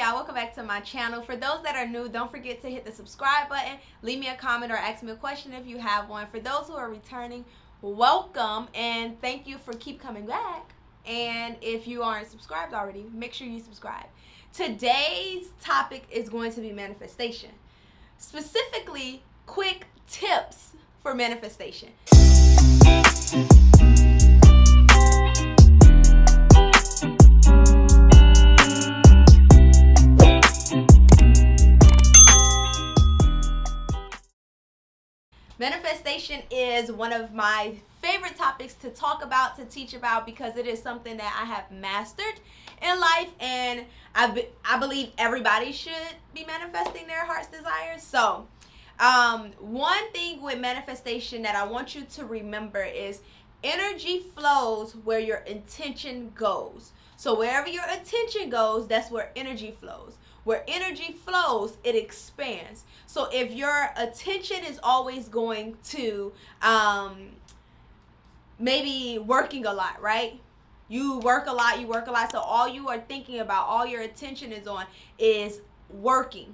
y'all, welcome back to my channel. For those that are new, don't forget to hit the subscribe button, leave me a comment or ask me a question if you have one. For those who are returning, welcome and thank you for keep coming back. And if you aren't subscribed already, make sure you subscribe. Today's topic is going to be manifestation, specifically quick tips for manifestation. Manifestation is one of my favorite topics to talk about, to teach about, because it is something that I have mastered in life, and I believe everybody should be manifesting their heart's desires. So one thing with manifestation that I want you to remember is energy flows where your intention goes. So wherever your attention goes, that's where energy flows. Where energy flows, it expands. So if your attention is always going to maybe working a lot, right? You work a lot. So all you are thinking about, all your attention is on is working.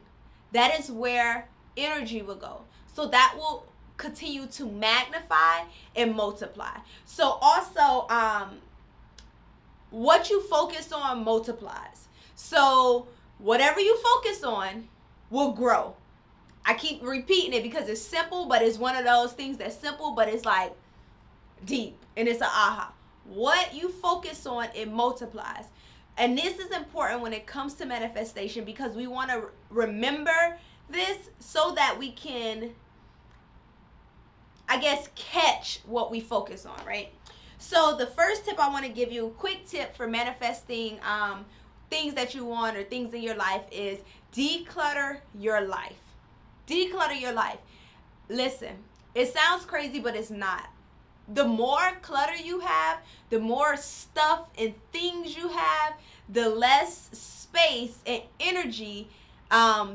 That is where energy will go. So that will continue to magnify and multiply. So also, what you focus on multiplies. So whatever you focus on will grow. I keep repeating it because it's simple, but it's one of those things that's simple, but it's like deep, and it's an aha. What you focus on, it multiplies. And this is important when it comes to manifestation, because we want to remember this so that we can, I guess, catch what we focus on, right? So the first tip I want to give you, a quick tip for manifesting things that you want or things in your life, is declutter your life. Declutter your life. Listen, it sounds crazy, but it's not. The more clutter you have, the more stuff and things you have, the less space and energy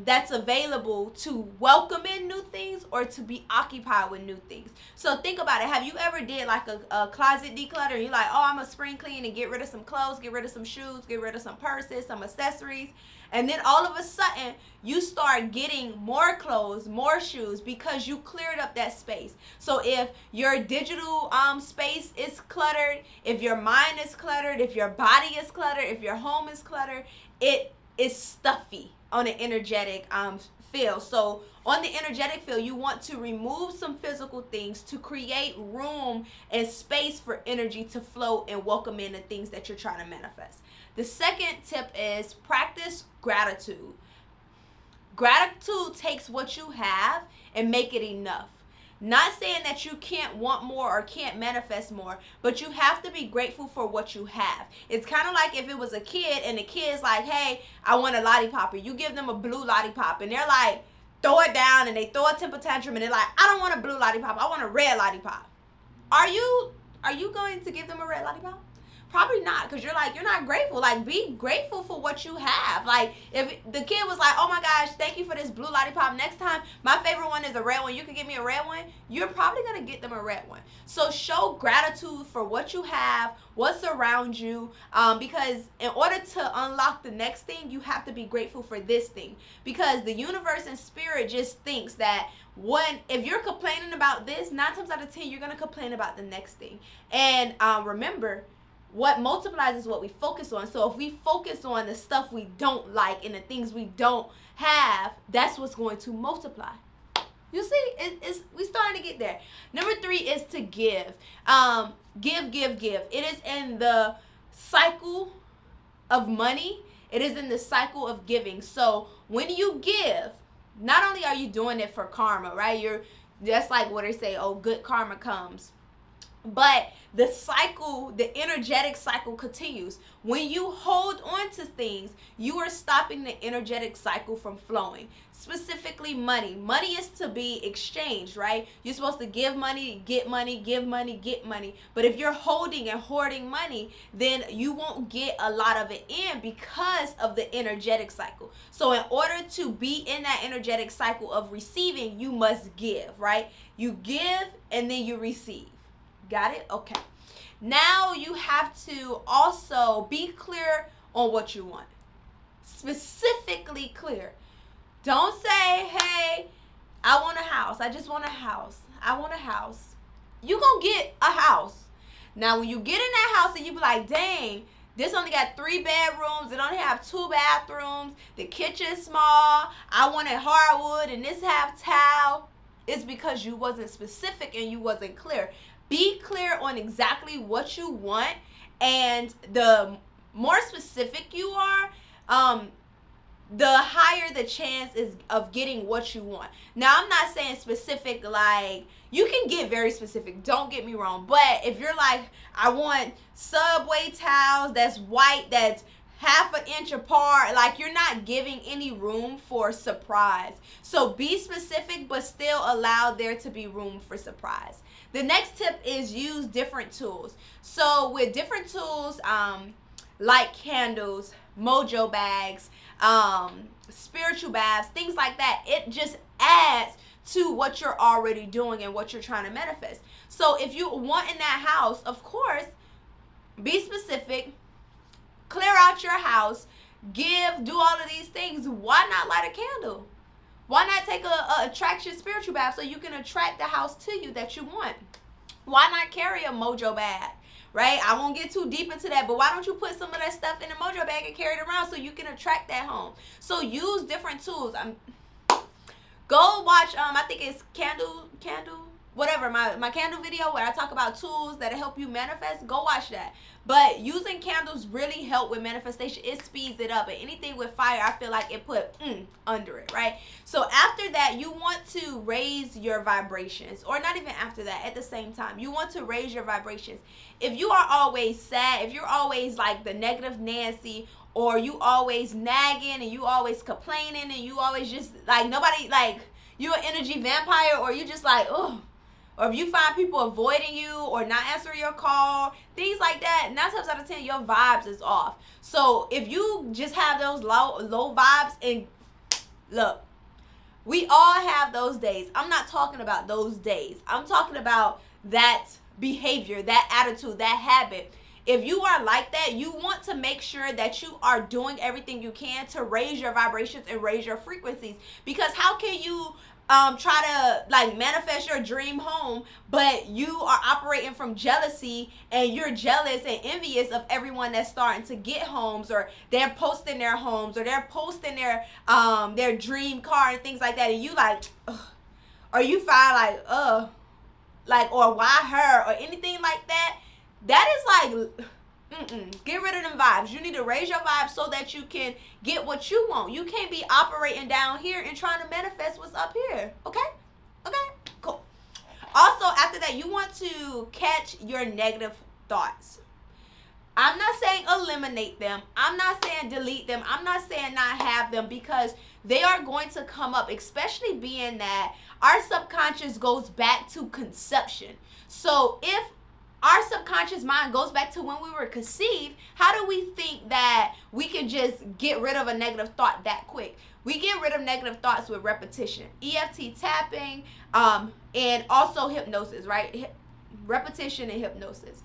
that's available to welcome in new things or to be occupied with new things. So think about it. Have you ever did like a closet declutter, and you're like, oh, I'm gonna spring clean and get rid of some clothes, get rid of some shoes, get rid of some purses, some accessories, and then all of a sudden you start getting more clothes, more shoes, because you cleared up that space. So if your digital space is cluttered, if your mind is cluttered, if your body is cluttered, if your home is cluttered, it is stuffy on an energetic field. So on the energetic field, you want to remove some physical things to create room and space for energy to flow and welcome in the things that you're trying to manifest. The second tip is practice gratitude. Gratitude takes what you have and make it enough. Not saying that you can't want more or can't manifest more, but you have to be grateful for what you have. It's kind of like if it was a kid and the kid's like, hey, I want a lollipop, and you give them a blue lollipop, and they're like, throw it down, and they throw a temper tantrum, and they're like, I don't want a blue lollipop, I want a red lollipop. Are you going to give them a red lollipop? Probably not, because you're not grateful. Like, be grateful for what you have. Like, if the kid was like, oh my gosh, thank you for this blue lollipop, next time my favorite one is a red one, you can give me a red one, you're probably going to get them a red one. So show gratitude for what you have, what's around you, because in order to unlock the next thing, you have to be grateful for this thing, because the universe and spirit just thinks that if you're complaining about this, 9 times out of 10 you're going to complain about the next thing. And remember, what multiplies is what we focus on. So if we focus on the stuff we don't like and the things we don't have, that's what's going to multiply. You see, we starting to get there. Number 3 is to give. Give. It is in the cycle of money. It is in the cycle of giving. So when you give, not only are you doing it for karma, right? That's like what they say, oh, good karma comes. But the cycle, the energetic cycle continues. When you hold on to things, you are stopping the energetic cycle from flowing. Specifically money. Money is to be exchanged, right? You're supposed to give money, give money, get money. But if you're holding and hoarding money, then you won't get a lot of it in because of the energetic cycle. So in order to be in that energetic cycle of receiving, you must give, right? You give and then you receive. Got it? Okay. Now you have to also be clear on what you want. Specific specifically clear. Don't say, hey, I want a house. I just want a house. I want a house. You gonna get a house. Now, when you get in that house and you be like, dang, this only got 3 bedrooms. It only have 2 bathrooms. The kitchen's small. I wanted hardwood and this have tile. It's because you wasn't specific and you wasn't clear. Be clear on exactly what you want, and the more specific you are, the higher the chance is of getting what you want. Now, I'm not saying specific, like, you can get very specific, don't get me wrong, but if you're like, I want Subway tiles that's white, that's half an inch apart, like, you're not giving any room for surprise. So be specific, but still allow there to be room for surprise. The next tip is use different tools. So with different tools, like candles, mojo bags, spiritual baths, things like that, it just adds to what you're already doing and what you're trying to manifest. So if you want in that house, of course, be specific, clear out your house, do all of these things. Why not light a candle? Why not take a attraction spiritual bath so you can attract the house to you that you want? Why not carry a mojo bag? Right? I won't get too deep into that, but why don't you put some of that stuff in a mojo bag and carry it around so you can attract that home? So use different tools. Go watch, I think it's candle, whatever, my candle video where I talk about tools that help you manifest. Go watch that. But using candles really help with manifestation. It speeds it up. And anything with fire, I feel like it put under it, right? So after that, you want to raise your vibrations. Or not even after that, at the same time. You want to raise your vibrations. If you are always sad, if you're always like the negative Nancy, or you always nagging and you always complaining and you always just like nobody, like you an energy vampire, or you just like, oh, or if you find people avoiding you or not answering your call, things like that, 9 times out of 10, your vibes is off. So if you just have those low vibes, and look, we all have those days. I'm not talking about those days. I'm talking about that behavior, that attitude, that habit. If you are like that, you want to make sure that you are doing everything you can to raise your vibrations and raise your frequencies. Because how can you try to like manifest your dream home, but you are operating from jealousy and you're jealous and envious of everyone that's starting to get homes, or they're posting their homes, or they're posting their dream car and things like that, and you like, ugh, or you find like, or why her, or anything like that. That is like, get rid of them vibes. You need to raise your vibes so that you can get what you want. You can't be operating down here and trying to manifest what's up here. Okay? Okay? Cool. Also, after that, you want to catch your negative thoughts. I'm not saying eliminate them. I'm not saying delete them. I'm not saying not have them, because they are going to come up, especially being that our subconscious goes back to conception. So if our subconscious mind goes back to when we were conceived, how do we think that we can just get rid of a negative thought that quick? We get rid of negative thoughts with repetition, EFT tapping, and also hypnosis, right? Repetition and hypnosis.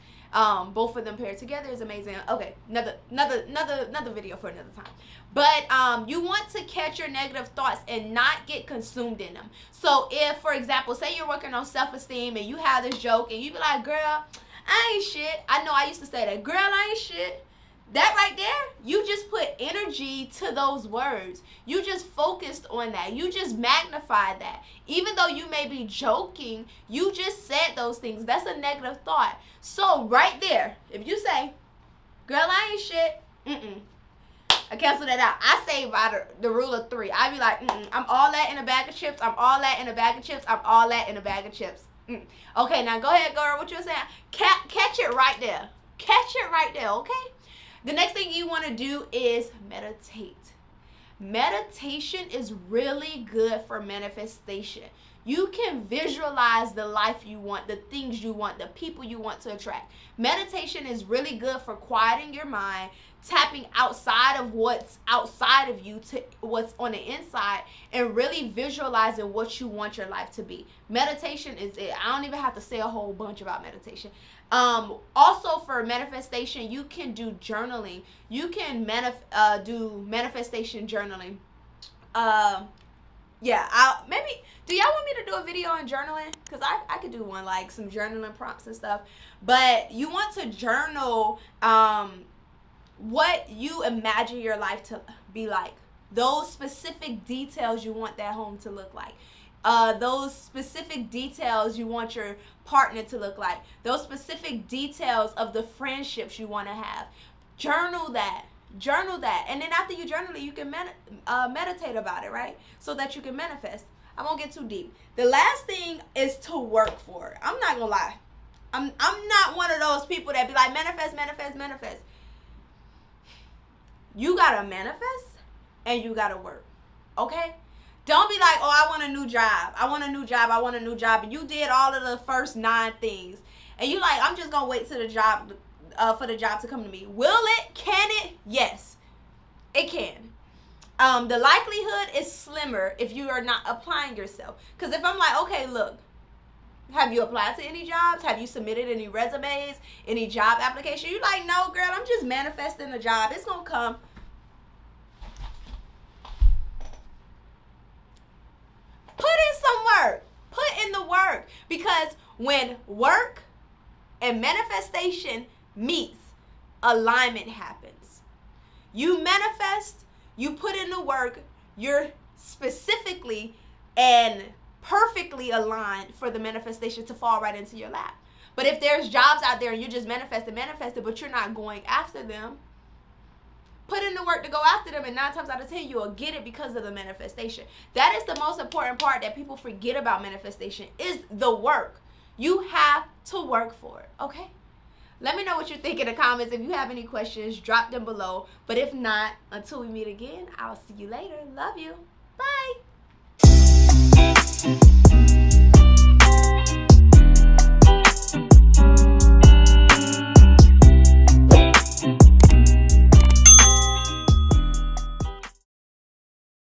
Both of them paired together is amazing. Okay, another video for another time. But you want to catch your negative thoughts and not get consumed in them. So if, for example, say you're working on self-esteem and you have this joke and you be like, girl, I ain't shit. I know I used to say that. Girl, I ain't shit. That right there, you just put energy to those words. You just focused on that. You just magnified that. Even though you may be joking, you just said those things. That's a negative thought. So right there, if you say, girl, I ain't shit, I cancel that out. I say by the rule of 3. I be like, I'm all that in a bag of chips. I'm all that in a bag of chips. I'm all that in a bag of chips. Okay, now go ahead, girl. What you were saying? Catch it right there. Catch it right there, okay? The next thing you want to do is meditate. Meditation is really good for manifestation. You can visualize the life you want, the things you want, the people you want to attract. Meditation is really good for quieting your mind, tapping outside of what's outside of you to what's on the inside, and really visualizing what you want your life to be. Meditation is it. I don't even have to say a whole bunch about meditation. Also for manifestation, you can do journaling. You can do manifestation journaling. Yeah, maybe, do y'all want me to do a video on journaling? Because I could do one, like some journaling prompts and stuff. But you want to journal what you imagine your life to be like. Those specific details you want that home to look like. Those specific details you want your partner to look like. Those specific details of the friendships you want to have. Journal that. Journal that. And then after you journal it, you can meditate about it, right? So that you can manifest. I won't get too deep. The last thing is to work for it. I'm not going to lie. I'm not one of those people that be like, manifest, manifest, manifest. You got to manifest and you got to work. Okay? Don't be like, oh, I want a new job. I want a new job. I want a new job. And you did all of the first 9 things. And you like, I'm just going to wait till the job, for the job to come to me. Will it? Can it? Yes. It can. The likelihood is slimmer if you are not applying yourself. Because if I'm like, okay, look, have you applied to any jobs? Have you submitted any resumes? Any job application? You're like, no, girl, I'm just manifesting a job. It's going to come. Put in some work. Put in the work. Because when work and manifestation meets, alignment happens. You manifest, you put in the work, you're specifically and perfectly aligned for the manifestation to fall right into your lap. But if there's jobs out there and you just manifested, but you're not going after them, put in the work to go after them, and 9 times out of 10 you will get it because of the manifestation. That is the most important part that people forget about manifestation, is the work. You have to work for it, okay? Let me know what you think in the comments. If you have any questions, drop them below. But if not, until we meet again, I'll see you later. Love you. Bye.